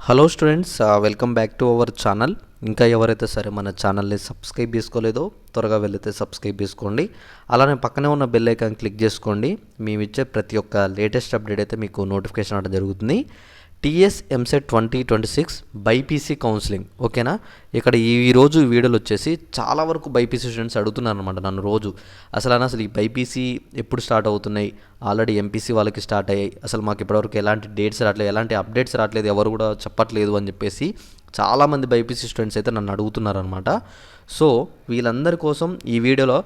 Hello students, welcome back to our channel. ఇంకా ఎవరైతే సరే మన ఛానల్ని సబ్స్క్రైబ్ చేసుకోలేదో త్వరగా వెళ్ళైతే సబ్స్క్రైబ్ చేసుకోండి. అలానే పక్కనే ఉన్న బెల్ ఐకాన్ క్లిక్ చేసుకోండి. మేము ఇచ్చే ప్రతి ఒక్క లేటెస్ట్ అప్డేట్ అయితే మీకు నోటిఫికేషన్ అవడం జరుగుతుంది. టీఎస్ ఎంసెట్ 2026 బైపీసీ కౌన్సిలింగ్, ఓకేనా. ఇక్కడ ఈరోజు వీడియోలు వచ్చేసి చాలా వరకు బైపీసీ స్టూడెంట్స్ అడుగుతున్నారు అనమాట నన్ను రోజు. అసలు ఈ బైపీసీ ఎప్పుడు స్టార్ట్ అవుతున్నాయి, ఆల్రెడీ ఎంపీసీ వాళ్ళకి స్టార్ట్ అయ్యాయి, అసలు మాకు ఇప్పటివరకు ఎలాంటి డేట్స్ రావట్లేదు, ఎలాంటి అప్డేట్స్ రావట్లేదు, ఎవరు కూడా చెప్పట్లేదు అని చెప్పేసి చాలామంది బైపీసీ స్టూడెంట్స్ అయితే నన్ను అడుగుతున్నారనమాట. సో వీళ్ళందరి కోసం ఈ వీడియోలో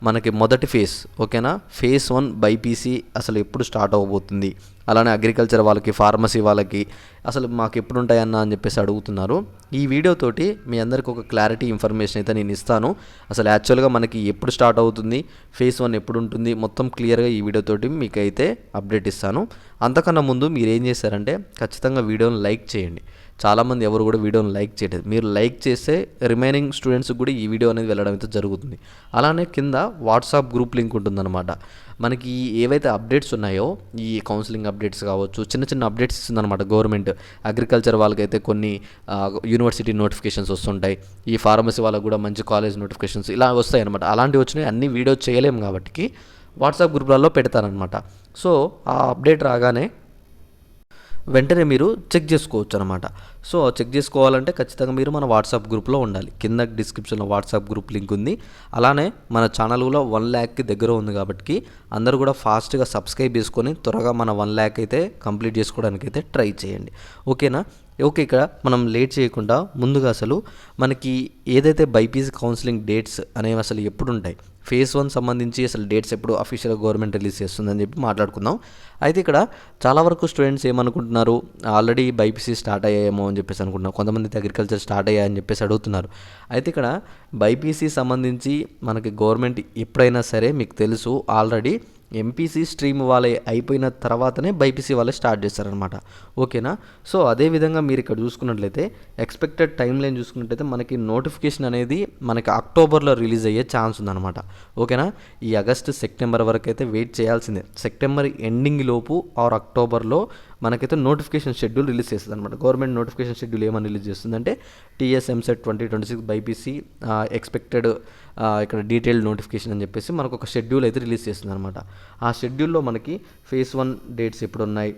మనకి మొదటి ఫేజ్, ఓకేనా, ఫేజ్ 1 బైపీసీ అసలు ఎప్పుడు స్టార్ట్ అవ్వబోతుంది, అలానే అగ్రికల్చర్ వాళ్ళకి, ఫార్మసీ వాళ్ళకి అసలు మాకు ఎప్పుడు ఉంటాయన్నా అని చెప్పేసి అడుగుతున్నారు. ఈ వీడియోతోటి మీ అందరికి ఒక క్లారిటీ ఇన్ఫర్మేషన్ అయితే నేను ఇస్తాను. అసలు యాక్చువల్గా మనకి ఎప్పుడు స్టార్ట్ అవుతుంది, ఫేజ్ 1 ఎప్పుడు ఉంటుంది, మొత్తం క్లియర్గా ఈ వీడియోతోటి మీకు అయితే అప్డేట్ ఇస్తాను. అంతకన్నా ముందు మీరు ఏం చేశారంటే ఖచ్చితంగా వీడియోని లైక్ చేయండి. చాలామంది ఎవరు కూడా వీడియోని లైక్ చేయలేదు. మీరు లైక్ చేస్తే రిమైనింగ్ స్టూడెంట్స్కి కూడా ఈ వీడియో అనేది వెళ్ళడం అయితే జరుగుతుంది. అలానే కింద వాట్సాప్ గ్రూప్ లింక్ ఉంటుందన్నమాట. మనకి ఏవైతే అప్డేట్స్ ఉన్నాయో, ఈ కౌన్సిలింగ్ అప్డేట్స్ కావచ్చు, చిన్న చిన్న అప్డేట్స్ ఇస్తుందన్నమాట గవర్నమెంట్. అగ్రికల్చర్ వాళ్ళకైతే కొన్ని యూనివర్సిటీ నోటిఫికేషన్స్ వస్తుంటాయి, ఈ ఫార్మసీ వాళ్ళకు కూడా మంచి కాలేజ్ నోటిఫికేషన్స్ ఇలా వస్తాయి అనమాట. అలాంటివి వచ్చినాయి, అన్ని వీడియో చేయలేము కాబట్టి వాట్సాప్ గ్రూప్లలో పెడతారనమాట. సో ఆ అప్డేట్ రాగానే వెంటనే మీరు చెక్ చేసుకోవచ్చు అనమాట. సో చెక్ చేసుకోవాలంటే ఖచ్చితంగా మీరు మన వాట్సాప్ గ్రూప్లో ఉండాలి. కింద డిస్క్రిప్షన్లో వాట్సాప్ గ్రూప్ లింక్ ఉంది. అలానే మన ఛానల్ కూడా 1 lakh దగ్గర ఉంది కాబట్టి అందరూ కూడా ఫాస్ట్గా సబ్స్క్రైబ్ చేసుకొని త్వరగా మన 1 lakh అయితే కంప్లీట్ చేసుకోవడానికి అయితే ట్రై చేయండి, ఓకేనా. ఓకే, ఇక్కడ మనం లేట్ చేయకుండా ముందుగా అసలు మనకి ఏదైతే బైపీసీ కౌన్సిలింగ్ డేట్స్ అనేవి అసలు ఎప్పుడు ఉంటాయి, ఫేజ్ 1 సంబంధించి అసలు డేట్స్ ఎప్పుడు అఫీషియల్గా గవర్నమెంట్ రిలీజ్ చేస్తుందని చెప్పి మాట్లాడుకుందాం. అయితే ఇక్కడ చాలా వరకు స్టూడెంట్స్ ఏమనుకుంటున్నారు, ఆల్రెడీ బైపీసీ స్టార్ట్ అయ్యాయేమో అని చెప్పేసి అనుకుంటున్నారు. కొంతమంది అగ్రికల్చర్ స్టార్ట్ అయ్యాయని చెప్పేసి అడుగుతున్నారు. అయితే ఇక్కడ బైపీసీ సంబంధించి మనకి గవర్నమెంట్ ఎప్పుడైనా సరే మీకు తెలుసు ఆల్రెడీ ఎంపీసీ స్ట్రీమ్ వాళ్ళే అయిపోయిన తర్వాతనే బైపీసీ వాళ్ళే స్టార్ట్ చేస్తారనమాట, ఓకేనా. సో అదేవిధంగా మీరు ఇక్కడ చూసుకున్నట్లయితే ఎక్స్పెక్టెడ్ టైం లైన్ చూసుకున్నట్లయితే మనకి నోటిఫికేషన్ అనేది మనకి అక్టోబర్లో రిలీజ్ అయ్యే ఛాన్స్ ఉందన్నమాట, ఓకేనా. ఈ ఆగస్టు సెప్టెంబర్ వరకు అయితే వెయిట్ చేయాల్సిందే. సెప్టెంబర్ ఎండింగ్ లోపు ఆర్ అక్టోబర్లో మనకైతే నోటిఫికేషన్ షెడ్యూల్ రిలీజ్ చేస్తుంది అనమాట. గవర్నమెంట్ నోటిఫికేషన్ షెడ్యూల్ ఏమని రిలీజ్ చేస్తుందంటే టీఎస్ ఎంసెట్ 2026 బైపీసీ ఎక్స్పెక్టెడ్ ఇక్కడ డీటెయిల్డ్ నోటిఫికేషన్ అని చెప్పేసి మనకు ఒక షెడ్యూల్ అయితే రిలీజ్ చేస్తుంది అనమాట. ఆ షెడ్యూల్లో మనకి ఫేజ్ 1 డేట్స్ ఎప్పుడు ఉన్నాయి,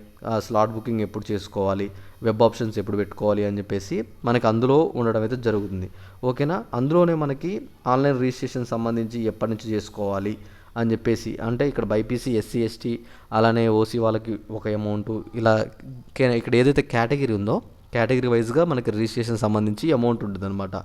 స్లాట్ బుకింగ్ ఎప్పుడు చేసుకోవాలి, వెబ్ ఆప్షన్స్ ఎప్పుడు పెట్టుకోవాలి అని చెప్పేసి మనకి అందులో ఉండడం అయితే జరుగుతుంది, ఓకేనా. అందులోనే మనకి ఆన్లైన్ రిజిస్ట్రేషన్ సంబంధించి ఎప్పటి నుంచి చేసుకోవాలి అని చెప్పేసి, అంటే ఇక్కడ బైపీసీ ఎస్సీ ఎస్టీ అలానే ఓసీ వాళ్ళకి ఒక అమౌంట్, ఇలా ఇక్కడ ఏదైతే కేటగిరీ ఉందో కేటగిరీ వైజ్గా మనకి రిజిస్ట్రేషన్ సంబంధించి అమౌంట్ ఉంటుంది అనమాట,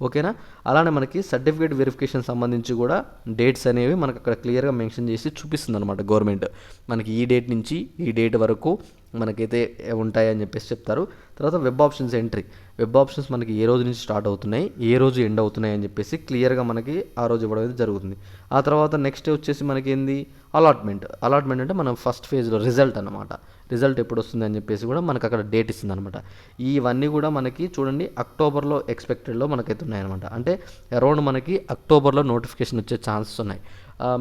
ఓకేనా. అలానే మనకి సర్టిఫికేట్ వెరిఫికేషన్ సంబంధించి కూడా డేట్స్ అనేవి మనకు అక్కడ క్లియర్గా మెన్షన్ చేసి చూపిస్తుంది అనమాట గవర్నమెంట్. మనకి ఈ డేట్ నుంచి ఈ డేట్ వరకు మనకైతే ఉంటాయని చెప్పేసి చెప్తారు. తర్వాత web options entry, web options మనకి ఏ రోజు నుంచి స్టార్ట్ అవుతున్నాయి, ఏ రోజు ఎండ్ అవుతున్నాయి అని చెప్పేసి క్లియర్గా మనకి ఆ రోజు ఇవ్వడం అయితే జరుగుతుంది. ఆ తర్వాత నెక్స్ట్ వచ్చేసి మనకి ఏంది అలాట్మెంట్ అంటే మనం ఫస్ట్ ఫేజ్లో రిజల్ట్ అనమాట. రిజల్ట్ ఎప్పుడు వస్తుంది అని చెప్పేసి కూడా మనకు అక్కడ డేట్ ఇస్తుంది అనమాట. ఇవన్నీ కూడా మనకి చూడండి అక్టోబర్లో ఎక్స్పెక్టెడ్లో మనకైతే ఉన్నాయన్నమాట. అంటే అరౌండ్ మనకి అక్టోబర్లో నోటిఫికేషన్ వచ్చే ఛాన్సెస్ ఉన్నాయి.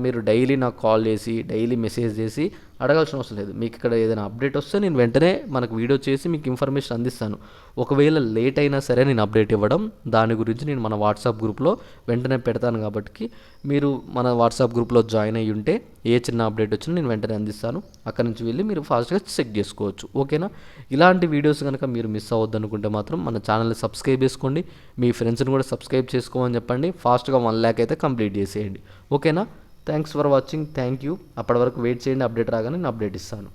మీరు డైలీ నాకు కాల్ చేసి డైలీ మెసేజ్ చేసి అడగాల్సిన అవసరం లేదు. మీకు ఇక్కడ ఏదైనా అప్డేట్ వస్తే నేను వెంటనే మనకు వీడియో చేసి మీకు ఇన్ఫర్మేషన్ అందిస్తాను. ఒకవేళ లేట్ అయినా సరే నేను అప్డేట్ ఇవ్వడం దాని గురించి నేను మన వాట్సాప్ గ్రూప్లో వెంటనే పెడతాను కాబట్టి మీరు మన వాట్సాప్ గ్రూప్లో జాయిన్ అయ్యి ఉంటే ఏ చిన్న అప్డేట్ వచ్చినా నేను వెంటనే అందిస్తాను. అక్కడి నుంచి వెళ్ళి మీరు ఫాస్ట్గా చెక్ చేసుకోవచ్చు, ఓకేనా. ఇలాంటి వీడియోస్ కనుక మీరు మిస్ అవ్వద్దు అనుకుంటే మాత్రం మన ఛానల్ని సబ్స్క్రైబ్ చేసుకోండి. మీ ఫ్రెండ్స్ని కూడా సబ్స్క్రైబ్ చేసుకోమని చెప్పండి. ఫాస్ట్గా 1 lakh అయితే కంప్లీట్ చేసేయండి, ఓకేనా. Thanks for watching, thank you. అప్పటి వరకు వెయిట్ చేయండి, అప్డేట్ రాగానే నేను అప్డేట్ ఇస్తాను.